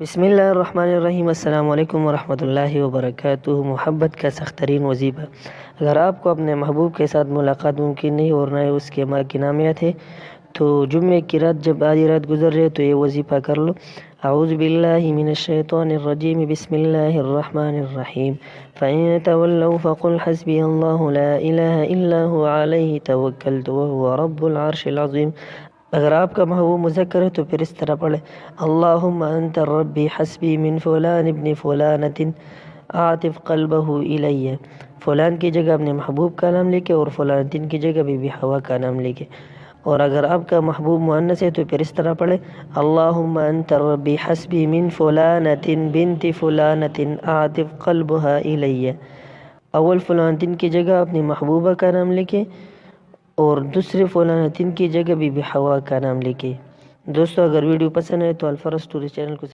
بسم اللہ الرحمن الرحیم۔ السلام علیکم ورحمۃ اللہ وبرکاتہ۔ محبت کا سخت ترین وظیفہ۔ اگر آپ کو اپنے محبوب کے ساتھ ملاقات ممکن نہیں اور نہ اس کے نامیات ہے تو جمعے کی رات جب آدھی رات گزر جائے تو یہ وظیفہ کر لو۔ اعوذ باللہ من الشیطان الرجیم، بسم اللہ الرحمن الرحیم۔ فَإِن تَوَلَّوْا فَقُلْ حَسْبِيَ اللَّهُ لَا إِلَهَ إِلَّا هُوَ عَلَيْهِ تَوَكَّلْتُ وَهُوَ رَبُّ الْعَرْشِ الْعَظِيمِ۔ اگر آپ کا محبوب مذکر ہے تو پھر اس طرح پڑھے، اللہم انت ربی حسبی من فلان ابن فلانت عاطف قلبہ الی۔ فلان کی جگہ اپنے محبوب کا نام لکھے اور فلانتن کی جگہ بی بی حوا کا نام لکھے۔ اور اگر آپ کا محبوب مؤنث ہے تو پھر اس طرح پڑھے، اللہم انت ربی حسبی من فلانت بنت فلانت عاطف قلبہ الی۔ اول فلانتن کی جگہ اپنی محبوبہ کا نام لکھے اور دوسرے فلانتن کی جگہ بی بی حوا کا نام لکھے۔ دوستو اگر ویڈیو پسند ہے تو الفرز ٹورس چینل کو